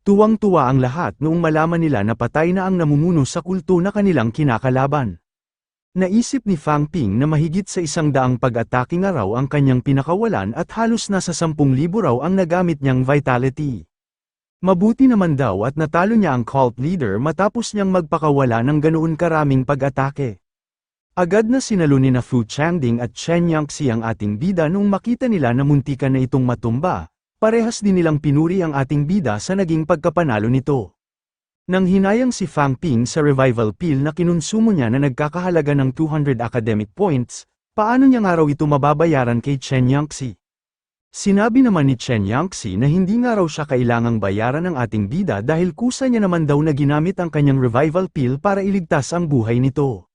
Tuwang-tuwa ang lahat noong malaman nila na patay na ang namumuno sa kulto na kanilang kinakalaban. Naisip ni Fang Ping na mahigit sa 100 pag-atake nga raw ang kanyang pinakawalan at halos nasa 10,000 raw ang nagamit niyang vitality. Mabuti naman daw at natalo niya ang cult leader matapos niyang magpakawala ng ganoon karaming pag-atake. Agad na sinalo ni na Fu Changding at Chen Yangxi ang ating bida nung makita nila na muntikan na itong matumba, parehas din nilang pinuri ang ating bida sa naging pagkapanalo nito. Nang hinayang si Fang Ping sa revival pill na kinonsumo niya na nagkakahalaga ng 200 academic points, paano niya nga raw ito mababayaran kay Chen Yangxi? Sinabi naman ni Chen Yangxi na hindi nga raw siya kailangang bayaran ng ating bida dahil kusa niya naman daw na ginamit ang kanyang revival pill para iligtas ang buhay nito.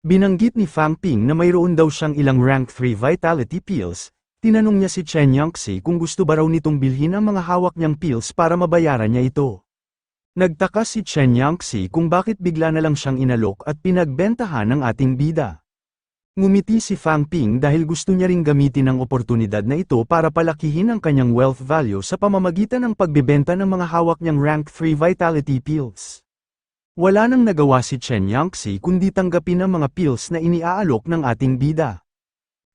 Binanggit ni Fang Ping na mayroon daw siyang ilang rank 3 vitality pills. Tinanong niya si Chen Yangxi kung gusto ba raw nitong bilhin ang mga hawak niyang pills para mabayaran niya ito. Nagtaka si Chen Yangxi kung bakit bigla na lang siyang inalok at pinagbentahan ng ating bida. Ngumiti si Fang Ping dahil gusto niya ring gamitin ang oportunidad na ito para palakihin ang kanyang wealth value sa pamamagitan ng pagbebenta ng mga hawak niyang rank 3 vitality pills. Wala nang nagawa si Chen Yangxi kundi tanggapin ang mga pills na iniaalok ng ating bida.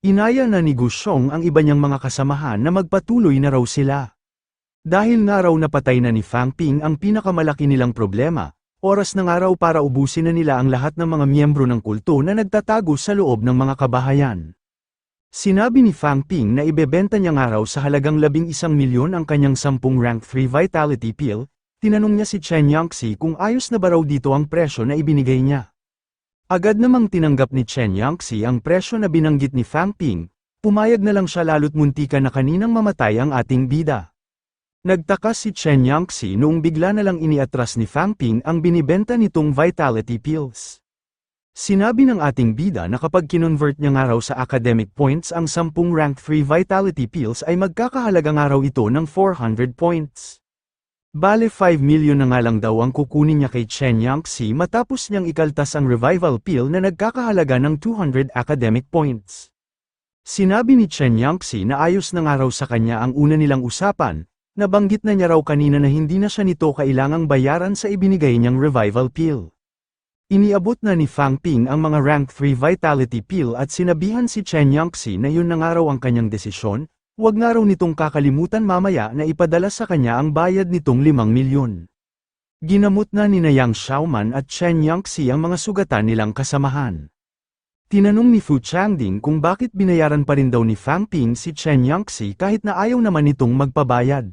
Inaya na ni Gu Xiong ang iba niyang mga kasamahan na magpatuloy na raw sila. Dahil nga raw napatay na ni Fang Ping ang pinakamalaki nilang problema, oras na nga raw para ubusin na nila ang lahat ng mga miyembro ng kulto na nagtatago sa loob ng mga kabahayan. Sinabi ni Fang Ping na ibebenta niya nga raw sa halagang 11 milyon ang kanyang 10 rank 3 vitality pill. Tinanong niya si Chen Yangxi kung ayos na ba raw dito ang presyo na ibinigay niya. Agad namang tinanggap ni Chen Yangxi ang presyo na binanggit ni Fang Ping, pumayag na lang siya lalo't muntika na kaninang mamatay ang ating bida. Nagtaka si Chen Yangxi noong bigla na lang iniatras ni Fang Ping ang binibenta nitong vitality pills. Sinabi ng ating bida na kapag kinonvert niya nga raw sa academic points ang 10 rank 3 vitality pills ay magkakahalaga nga raw ito ng 400 points. Bale 5 milyon na nga lang daw ang kukunin niya kay Chen Yangxi matapos niyang ikaltas ang revival pill na nagkakahalaga ng 200 academic points. Sinabi ni Chen Yangxi na ayos na nga raw sa kanya ang una nilang usapan. Nabanggit na niya raw kanina na hindi na siya nito kailangang bayaran sa ibinigay niyang revival pill. Iniabot na ni Fang Ping ang mga rank 3 vitality pill at sinabihan si Chen Yangxi na yun na nga raw ang kanyang desisyon, huwag nga raw nitong kakalimutan mamaya na ipadala sa kanya ang bayad nitong 5 milyon. Ginamot na ni Yang Xiaoman at Chen Yangxi ang mga sugatan nilang kasamahan. Tinanong ni Fu Changding kung bakit binayaran pa rin daw ni Fang Ping si Chen Yangxi kahit na ayaw naman nitong magpabayad.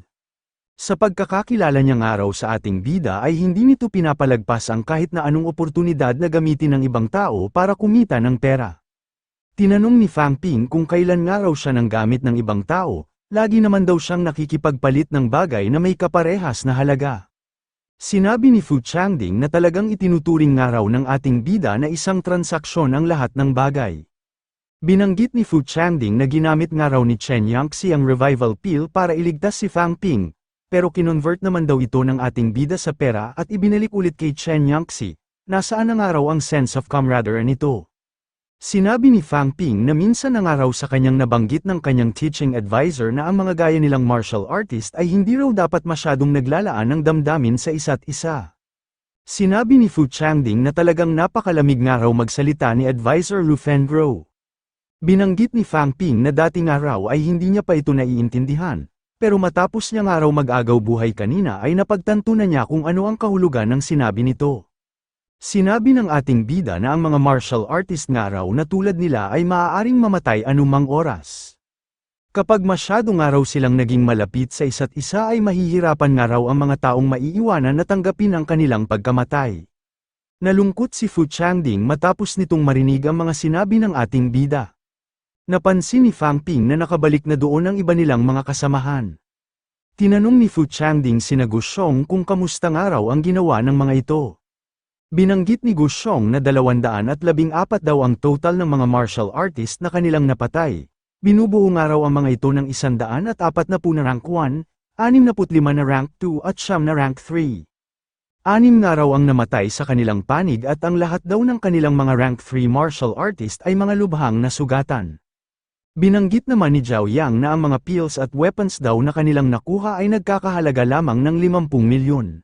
Sa pagkakakilala niya nga raw sa ating bida ay hindi nito pinapalagpas ang kahit na anong oportunidad na gamitin ng ibang tao para kumita ng pera. Tinanong ni Fang Ping kung kailan nga raw siya nang gamit ng ibang tao, lagi naman daw siyang nakikipagpalit ng bagay na may kaparehas na halaga. Sinabi ni Fu Changding na talagang itinuturing nga raw ng ating bida na isang transaksyon ang lahat ng bagay. Binanggit ni Fu Changding na ginamit nga raw ni Chen Yangxi ang revival pill para iligtas si Fang Ping, pero kinonvert naman daw ito ng ating bida sa pera at ibinalik ulit kay Chen Yangxi. Nasaan na nga raw ang sense of camaraderie nito? Sinabi ni Fang Ping na minsan na nga raw sa kanyang nabanggit ng kanyang teaching advisor na ang mga gaya nilang martial artist ay hindi raw dapat masyadong naglalaan ng damdamin sa isa't isa. Sinabi ni Fu Changding na talagang napakalamig nga raw magsalita ni advisor Lu Fengro. Binanggit ni Fang Ping na dati nga raw ay hindi niya pa ito naiintindihan. Pero matapos niya nga raw mag-agaw buhay kanina ay napagtanto na niya kung ano ang kahulugan ng sinabi nito. Sinabi ng ating bida na ang mga martial artist nga raw na tulad nila ay maaaring mamatay anumang oras. Kapag masyado nga raw silang naging malapit sa isa't isa ay mahihirapan nga raw ang mga taong maiiwanan na tanggapin ang kanilang pagkamatay. Nalungkot si Fu Changding matapos nitong marinig ang mga sinabi ng ating bida. Napansin ni Fang Ping na nakabalik na doon ang iba nilang mga kasamahan. Tinanong ni Fu Changding sina Gu Xiong kung kamusta nga raw ang ginawa ng mga ito. Binanggit ni Gu Xiong na 214 daw ang total ng mga martial artist na kanilang napatay. Binubuo nga raw ang mga ito ng 140 na rank 1, 65 na rank 2 at 9 na rank 3. 6 nga raw ang namatay sa kanilang panig at ang lahat daw ng kanilang mga rank 3 martial artist ay mga lubhang na sugatan. Binanggit naman ni Zhao Yang na ang mga pills at weapons daw na kanilang nakuha ay nagkakahalaga lamang ng 50 milyon.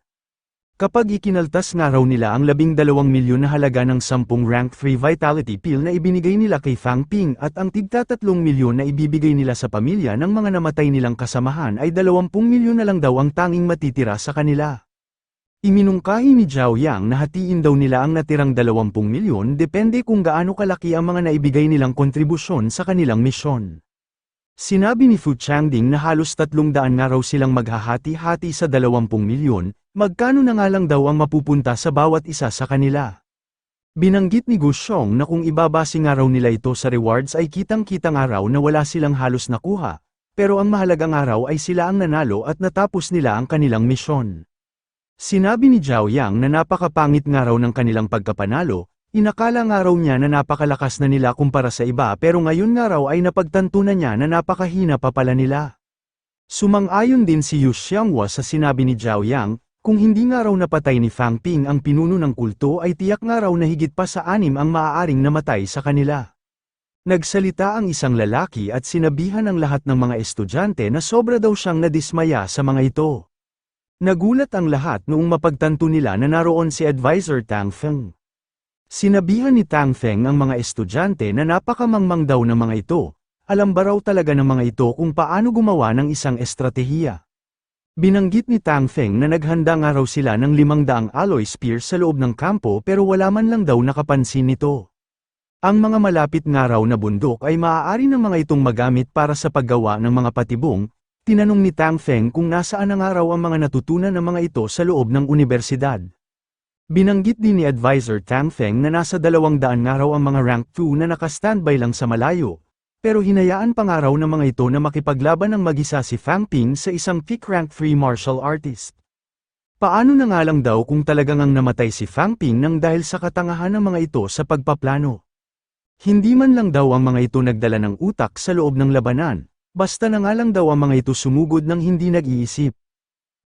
Kapag ikinaltas nga raw nila ang 12 milyon na halaga ng 10 rank 3 vitality pill na ibinigay nila kay Fang Ping at ang tigta 3 milyon na ibibigay nila sa pamilya ng mga namatay nilang kasamahan ay 20 milyon na lang daw ang tanging matitira sa kanila. Iminungkahi ni Zhao Yang na hatiin daw nila ang natirang 20 milyon depende kung gaano kalaki ang mga naibigay nilang kontribusyon sa kanilang misyon. Sinabi ni Fu Changding na halos 300 nga raw silang maghahati-hati sa 20 milyon, magkano na nga lang daw ang mapupunta sa bawat isa sa kanila. Binanggit ni Gu Xiong na kung ibabase nga raw nila ito sa rewards ay kitang-kita nga raw na wala silang halos nakuha, pero ang mahalagang araw ay sila ang nanalo at natapos nila ang kanilang misyon. Sinabi ni Zhao Yang na napakapangit nga raw ng kanilang pagkapanalo, inakala nga raw niya na napakalakas na nila kumpara sa iba pero ngayon nga raw ay napagtanto na niya na napakahina pa pala nila. Sumang-ayon din si Yu Xianghua sa sinabi ni Zhao Yang, kung hindi nga raw napatay ni Fang Ping ang pinuno ng kulto ay tiyak nga raw na higit pa sa 6 ang maaaring namatay sa kanila. Nagsalita ang isang lalaki at sinabihan ang lahat ng mga estudyante na sobra daw siyang nadismaya sa mga ito. Nagulat ang lahat noong mapagtanto nila na naroon si Advisor Tang Feng. Sinabihan ni Tang Feng ang mga estudyante na napakamangmang daw ng mga ito, alam ba raw talaga ng mga ito kung paano gumawa ng isang estratehiya. Binanggit ni Tang Feng na naghanda nga raw sila ng 500 alloy spears sa loob ng kampo pero wala man lang daw nakapansin nito. Ang mga malapit nga raw na bundok ay maaari ng mga itong magamit para sa paggawa ng mga patibong. Tinanong ni Tang Feng kung nasaan na nga raw ang mga natutunan ng mga ito sa loob ng unibersidad. Binanggit din ni Advisor Tang Feng na nasa 200 nga raw ang mga rank 2 na naka-standby lang sa malayo, pero hinayaan pa nga raw ng mga ito na makipaglaban ng mag-isa si Fang Ping sa isang peak rank 3 martial artist. Paano na nga lang daw kung talagang ang namatay si Fang Ping nang dahil sa katangahan ng mga ito sa pagpaplano? Hindi man lang daw ang mga ito nagdala ng utak sa loob ng labanan. Basta na nga lang daw ang mga ito sumugod ng hindi nag-iisip.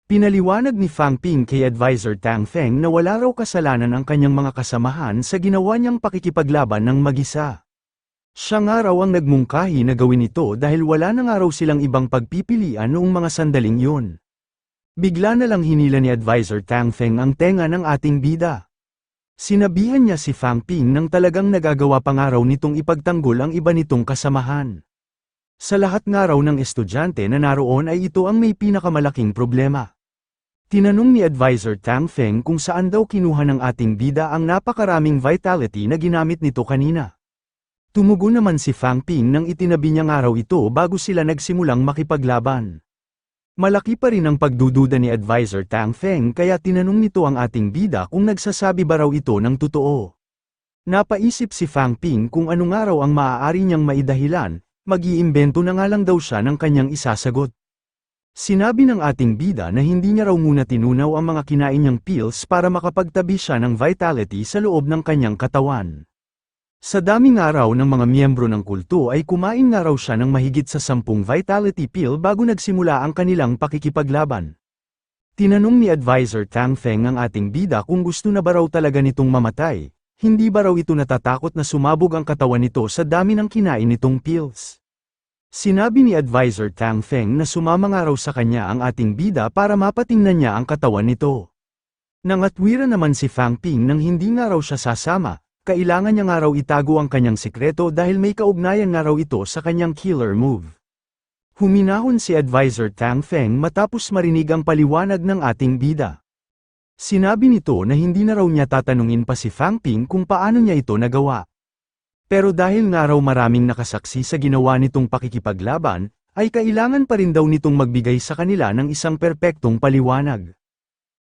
Pinaliwanag ni Fang Ping kay Advisor Tang Feng na wala raw kasalanan ang kanyang mga kasamahan sa ginawa niyang pakikipaglaban ng mag-isa. Siya nga raw ang nagmungkahi na gawin ito dahil wala na nga raw silang ibang pagpipilian noong mga sandaling yun. Bigla na lang hinila ni Advisor Tang Feng ang tenga ng ating bida. Sinabihan niya si Fang Ping nang talagang nagagawa pa nga raw nitong ipagtanggol ang iba nitong kasamahan. Sa lahat nga raw ng estudyante na naroon ay ito ang may pinakamalaking problema. Tinanong ni Advisor Tang Feng kung saan daw kinuha ng ating bida ang napakaraming vitality na ginamit nito kanina. Tumugon naman si Fang Ping nang itinabi niya nga raw ito bago sila nagsimulang makipaglaban. Malaki pa rin ang pagdududa ni Advisor Tang Feng kaya tinanong nito ang ating bida kung nagsasabi ba raw ito ng totoo. Napaisip si Fang Ping kung ano nga raw ang maaari niyang maidahilan. Mag-iimbento na nga lang daw siya ng kanyang isasagot. Sinabi ng ating bida na hindi niya raw muna tinunaw ang mga kinain niyang pills para makapagtabi siya ng vitality sa loob ng kanyang katawan. Sa daming araw ng mga miyembro ng kulto ay kumain nga raw siya ng mahigit sa 10 vitality pill bago nagsimula ang kanilang pakikipaglaban. Tinanong ni Advisor Tang Feng ang ating bida kung gusto na ba raw talaga nitong mamatay. Hindi ba raw ito natatakot na sumabog ang katawan nito sa dami ng kinain nitong pills? Sinabi ni Advisor Tang Feng na sumama nga raw sa kanya ang ating bida para mapatingnan niya ang katawan nito. Nangatwira naman si Fang Ping nang hindi nga raw siya sasama, kailangan niya nga raw itago ang kanyang sikreto dahil may kaugnayan nga raw ito sa kanyang killer move. Huminahon si Advisor Tang Feng matapos marinig ang paliwanag ng ating bida. Sinabi nito na hindi na raw niya tatanungin pa si Fang Ping kung paano niya ito nagawa. Pero dahil nga raw maraming nakasaksi sa ginawa nitong pakikipaglaban, ay kailangan pa rin daw nitong magbigay sa kanila ng isang perpektong paliwanag.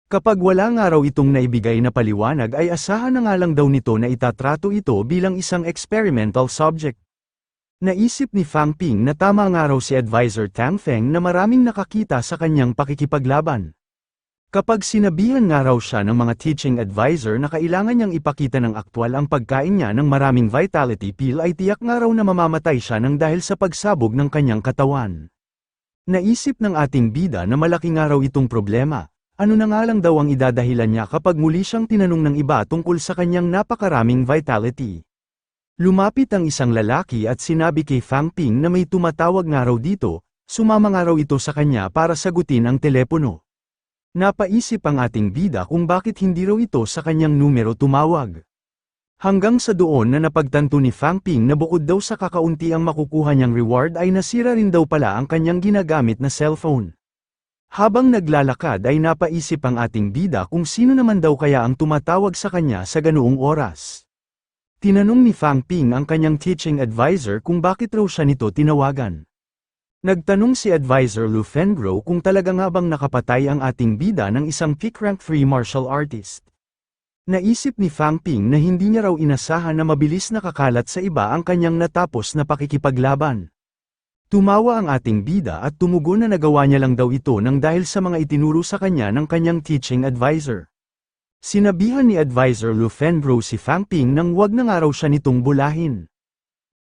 Kapag wala nga raw itong naibigay na paliwanag ay asahan na nga lang daw nito na itatrato ito bilang isang experimental subject. Naisip ni Fang Ping na tama nga raw si Advisor Tang Feng na maraming nakakita sa kanyang pakikipaglaban. Kapag sinabihan nga raw siya ng mga teaching advisor na kailangan niyang ipakita ng aktwal ang pagkain niya ng maraming vitality pill ay tiyak nga raw na mamamatay siya nang dahil sa pagsabog ng kanyang katawan. Naisip ng ating bida na malaki nga raw itong problema, ano na nga lang daw ang idadahilan niya kapag muli siyang tinanong ng iba tungkol sa kanyang napakaraming vitality. Lumapit ang isang lalaki at sinabi kay Fang Ping na may tumatawag nga raw dito, sumama nga raw ito sa kanya para sagutin ang telepono. Napaisip ang ating bida kung bakit hindi raw ito sa kanyang numero tumawag. Hanggang sa doon na napagtanto ni Fang Ping na bukod daw sa kakaunti ang makukuha niyang reward ay nasira rin daw pala ang kanyang ginagamit na cellphone. Habang naglalakad ay napaisip ang ating bida kung sino naman daw kaya ang tumatawag sa kanya sa ganoong oras. Tinanong ni Fang Ping ang kanyang teaching advisor kung bakit raw siya nito tinawagan. Nagtanong si Advisor Lu Fengro kung talaga nga bang nakapatay ang ating bida ng isang peak-rank free martial artist. Naisip ni Fang Ping na hindi niya raw inasahan na mabilis nakakalat sa iba ang kanyang natapos na pakikipaglaban. Tumawa ang ating bida at tumugon na nagawa niya lang daw ito nang dahil sa mga itinuro sa kanya ng kanyang teaching advisor. Sinabihan ni Advisor Lu Fengro si Fang Ping nang wag na nga raw siya nitong bulahin.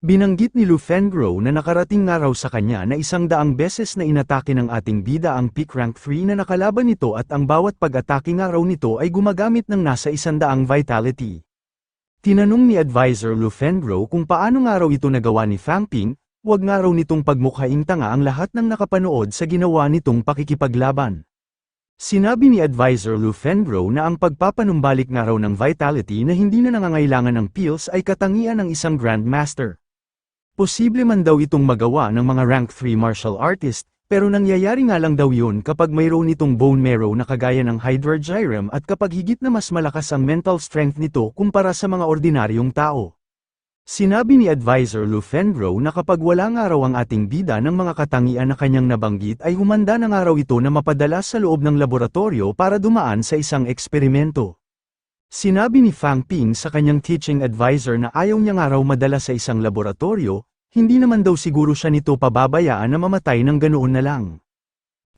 Binanggit ni Lu Fengro na nakarating nga raw sa kanya na 100 beses na inatake ng ating bida ang peak rank 3 na nakalaban nito at ang bawat pag-atake nga raw nito ay gumagamit ng nasa 100 vitality. Tinanong ni Advisor Lu Fengro kung paano nga raw ito nagawa ni Fang Ping. Huwag nga raw nitong pagmukhaing tanga ang lahat ng nakapanood sa ginawa nitong pakikipaglaban. Sinabi ni Advisor Lu Fengro na ang pagpapanumbalik nga raw ng vitality na hindi na nangangailangan ng pills ay katangian ng isang Grandmaster. Posible man daw itong magawa ng mga rank 3 martial artist, pero nangyayari nga lang daw yun kapag mayroon itong bone marrow na kagaya ng Hydra Gyrum at kapag higit na mas malakas ang mental strength nito kumpara sa mga ordinaryong tao. Sinabi ni Advisor Lu Fengro na kapag wala nga raw ang ating bida ng mga katangian na kanyang nabanggit ay humanda na nga raw ito na mapadala sa loob ng laboratorio para dumaan sa isang eksperimento. Sinabi ni Fang Ping sa kanyang teaching advisor na ayaw niya nga raw madala sa isang laboratorio, hindi naman daw siguro siya nito pababayaan na mamatay ng ganoon na lang.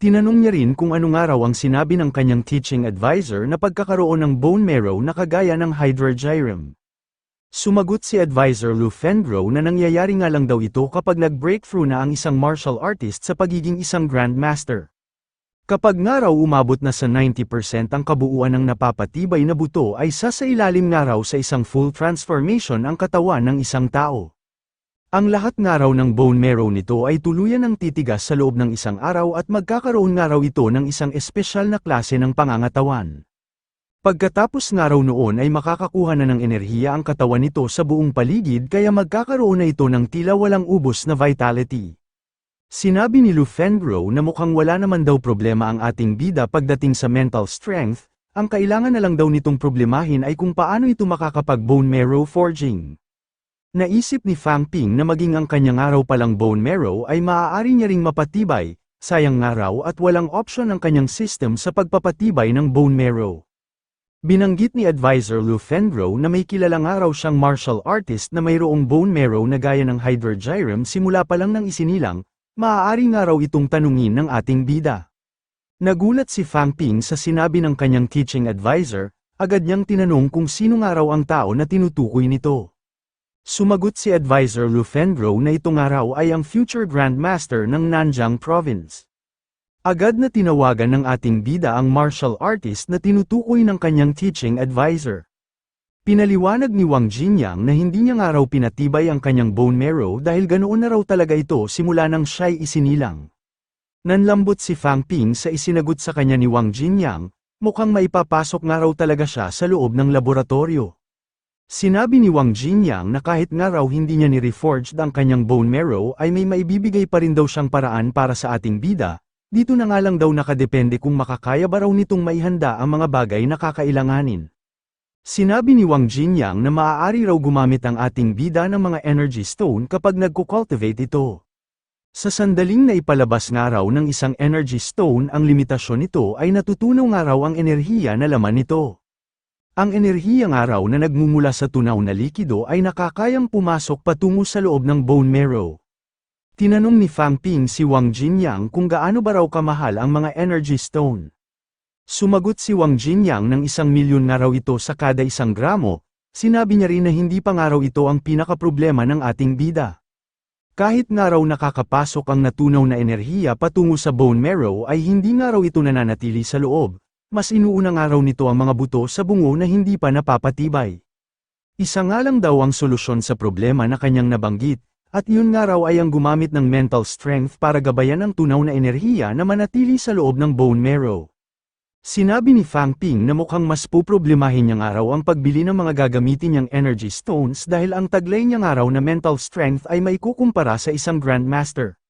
Tinanong niya rin kung ano nga raw ang sinabi ng kanyang teaching advisor na pagkakaroon ng bone marrow na kagaya ng Hydra Gyrum. Sumagot si Advisor Lu Fengro na nangyayari nga lang daw ito kapag nag-breakthrough na ang isang martial artist sa pagiging isang Grandmaster. Kapag nga raw umabot na sa 90% ang kabuuan ng napapatibay na buto ay sasailalim nga raw sa isang full transformation ang katawan ng isang tao. Ang lahat nga raw ng bone marrow nito ay tuluyan ng titigas sa loob ng isang araw at magkakaroon nga raw ito ng isang espesyal na klase ng pangangatawan. Pagkatapos nga raw noon ay makakakuha na ng enerhiya ang katawan nito sa buong paligid kaya magkakaroon na ito ng tila walang ubos na vitality. Sinabi ni Lu Fengro na mukhang wala naman daw problema ang ating bida pagdating sa mental strength, ang kailangan na lang daw nitong problemahin ay kung paano ito makakapag bone marrow forging. Naisip ni Fang Ping na maging ang kanyang araw palang bone marrow ay maaari niya ring mapatibay, sayang nga raw at walang option ang kanyang system sa pagpapatibay ng bone marrow. Binanggit ni Advisor Lu Fengro na may kilala nga raw siyang martial artist na mayroong bone marrow na gaya ng Hydra Gyrum simula pa lang ng isinilang, maaari nga raw itong tanungin ng ating bida. Nagulat si Fang Ping sa sinabi ng kanyang teaching advisor, agad niyang tinanong kung sino nga raw ang tao na tinutukoy nito. Sumagot si Advisor Lu Fengro na ito nga raw ay ang future Grandmaster ng Nanjiang Province. Agad na tinawagan ng ating bida ang martial artist na tinutukoy ng kanyang teaching advisor. Pinaliwanag ni Wang Jinyang na hindi niya nga raw pinatibay ang kanyang bone marrow dahil ganoon na raw talaga ito simula nang siya'y isinilang. Nanlambot si Fang Ping sa isinagot sa kanya ni Wang Jinyang, mukhang maipapasok nga raw talaga siya sa loob ng laboratorio. Sinabi ni Wang Jinyang na kahit nga raw hindi niya ni-reforged ang kanyang bone marrow ay may maibibigay pa rin daw siyang paraan para sa ating bida. Dito na nga lang daw nakadepende kung makakaya ba raw nitong maihanda ang mga bagay na kakailanganin. Sinabi ni Wang Jinyang na maaari raw gumamit ang ating bida ng mga energy stone kapag nagko-cultivate ito. Sa sandaling na ipalabas nga raw ng isang energy stone ang limitasyon nito ay natutunaw nga raw ang enerhiya na laman nito. Ang enerhiya nga raw na nagmumula sa tunaw na likido ay nakakayang pumasok patungo sa loob ng bone marrow. Tinanong ni Fang Ping si Wang Jinyang kung gaano ba raw kamahal ang mga energy stone. Sumagot si Wang Jinyang ng 1,000,000 nga raw ito sa kada 1 gramo, sinabi niya rin na hindi pa nga raw ito ang pinakaproblema ng ating bida. Kahit nga raw nakakapasok ang natunaw na enerhiya patungo sa bone marrow ay hindi nga raw ito nananatili sa loob, mas inuuna nga raw nito ang mga buto sa bungo na hindi pa napapatibay. Isa nga lang daw ang solusyon sa problema na kanyang nabanggit, at yun nga raw ay ang gumamit ng mental strength para gabayan ang tunaw na enerhiya na manatili sa loob ng bone marrow. Sinabi ni Fang Ping na mukhang mas puproblemahin niyang araw ang pagbili ng mga gagamitin niyang energy stones dahil ang taglay niyang araw na mental strength ay may kukumpara sa isang grandmaster.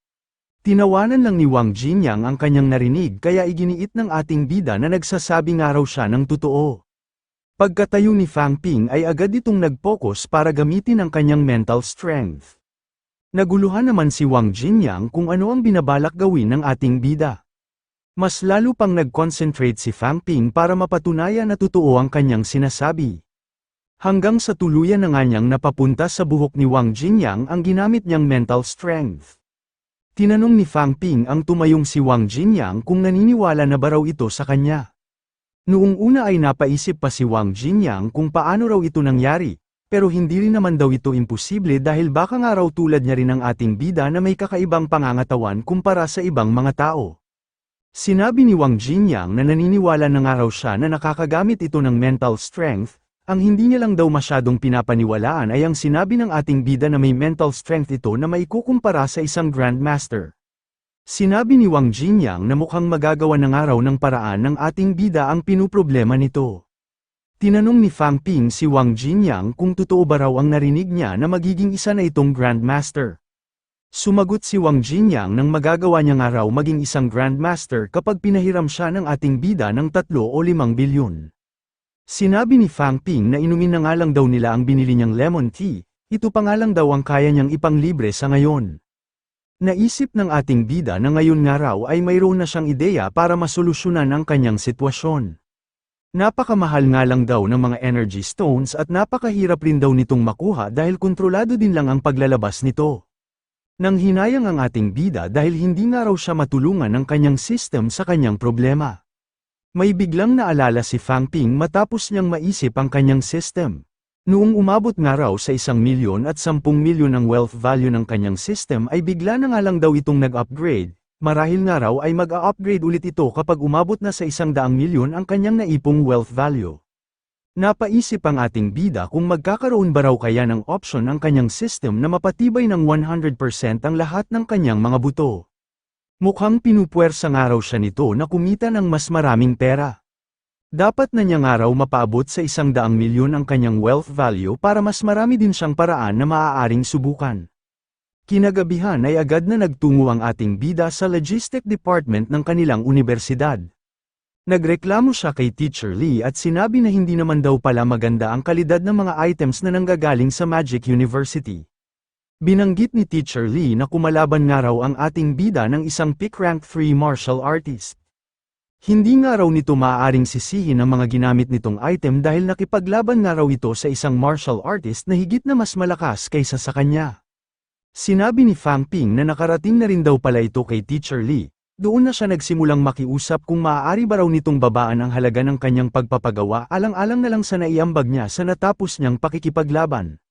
Tinawanan lang ni Wang Jinyang ang kanyang narinig kaya iginiit ng ating bida na nagsasabing araw siya ng totoo. Pagkatayo ni Fang Ping ay agad itong nag-focus para gamitin ang kanyang mental strength. Naguluhan naman si Wang Jinyang kung ano ang binabalak gawin ng ating bida. Mas lalo pang nag-concentrate si Fang Ping para mapatunayan na totoo ang kanyang sinasabi. Hanggang sa tuluyan na nga niyang napapunta sa buhok ni Wang Jinyang ang ginamit niyang mental strength. Tinanong ni Fang Ping ang tumayong si Wang Jinyang kung naniniwala na ba raw ito sa kanya. Noong una ay napaisip pa si Wang Jinyang kung paano raw ito nangyari, pero hindi rin naman daw ito imposible dahil baka nga raw tulad niya rin ang ating bida na may kakaibang pangangatawan kumpara sa ibang mga tao. Sinabi ni Wang Jinyang na naniniwala na nga raw siya na nakakagamit ito ng mental strength, ang hindi niya lang daw masyadong pinapaniwalaan ay ang sinabi ng ating bida na may mental strength ito na may kukumpara sa isang grandmaster. Sinabi ni Wang Jinyang na mukhang magagawa na nga raw ng paraan ng ating bida ang pinuproblema nito. Tinanong ni Fang Ping si Wang Jinyang kung totoo ba raw ang narinig niya na magiging isa na itong grandmaster. Sumagot si Wang Jinyang nang magagawa niya nga raw maging isang grandmaster kapag pinahiram siya ng ating bida ng 3 o 5 bilyon. Sinabi ni Fang Ping na inumin na nga lang daw nila ang binili niyang lemon tea, ito pa nga lang daw ang kaya niyang ipanglibre sa ngayon. Naisip ng ating bida na ngayon nga raw ay mayroon na siyang ideya para masolusyonan ang kanyang sitwasyon. Napakamahal nga lang daw ng mga energy stones at napakahirap rin daw nitong makuha dahil kontrolado din lang ang paglalabas nito. Nang hinayang ang ating bida dahil hindi nga raw siya matulungan ng kanyang system sa kanyang problema. May biglang naalala si Fang Ping matapos niyang maisip ang kanyang system. Noong umabot nga raw sa 1 milyon at 10 milyon ang wealth value ng kanyang system ay bigla na nga lang daw itong nag-upgrade, marahil nga raw ay mag-a-upgrade ulit ito kapag umabot na sa 100 milyon ang kanyang naipong wealth value. Napaisip ang ating bida kung magkakaroon ba raw kaya ng option ang kanyang system na mapatibay ng 100% ang lahat ng kanyang mga buto. Mukhang pinupuwersa nga raw siya nito na kumita ng mas maraming pera. Dapat na niya nga raw mapaabot sa 100 milyon ang kanyang wealth value para mas marami din siyang paraan na maaaring subukan. Kinagabihan ay agad na nagtungo ang ating bida sa logistic department ng kanilang universidad. Nagreklamo siya kay Teacher Lee at sinabi na hindi naman daw pala maganda ang kalidad ng mga items na nanggagaling sa Magic University. Binanggit ni Teacher Lee na kumalaban nga raw ang ating bida ng isang peak rank 3 martial artist. Hindi nga raw nito maaaring sisihin ang mga ginamit nitong item dahil nakipaglaban nga raw ito sa isang martial artist na higit na mas malakas kaysa sa kanya. Sinabi ni Fang Ping na nakarating na rin daw pala ito kay Teacher Lee, doon na siya nagsimulang makiusap kung maaari ba raw nitong babaan ang halaga ng kanyang pagpapagawa alang-alang na lang sa naiambag niya sa natapos niyang pakikipaglaban.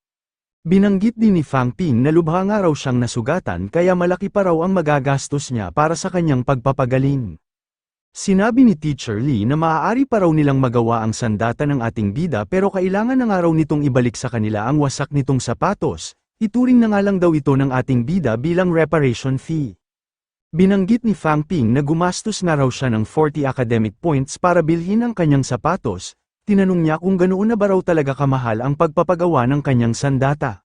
Binanggit din ni Fang Ping na lubha nga raw siyang nasugatan kaya malaki pa raw ang magagastos niya para sa kanyang pagpapagaling. Sinabi ni Teacher Lee na maaari pa raw nilang magawa ang sandata ng ating bida pero kailangan na nga raw nitong ibalik sa kanila ang wasak nitong sapatos, ituring na nga lang daw ito ng ating bida bilang reparation fee. Binanggit ni Fang Ping na gumastos nga raw siya ng 40 academic points para bilhin ang kanyang sapatos, tinanong niya kung ganoon na ba raw talaga kamahal ang pagpapagawa ng kanyang sandata.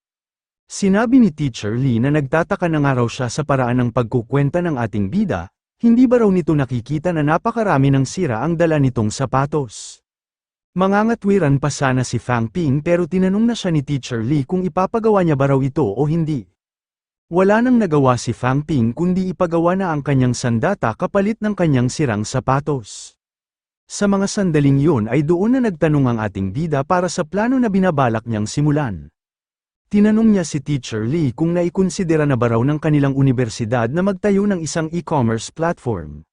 Sinabi ni Teacher Lee na nagtataka na nga raw siya sa paraan ng pagkukwenta ng ating bida, hindi ba raw nito nakikita na napakarami ng sira ang dala nitong sapatos. Mangangatwiran pa sana si Fang Ping pero tinanong na siya ni Teacher Lee kung ipapagawa niya ba raw ito o hindi. Wala nang nagawa si Fang Ping kundi ipagawa na ang kanyang sandata kapalit ng kanyang sirang sapatos. Sa mga sandaling yun ay doon na nagtanong ang ating bida para sa plano na binabalak niyang simulan. Tinanong niya si Teacher Lee kung naikonsidera na ba raw ng kanilang universidad na magtayo ng isang e-commerce platform.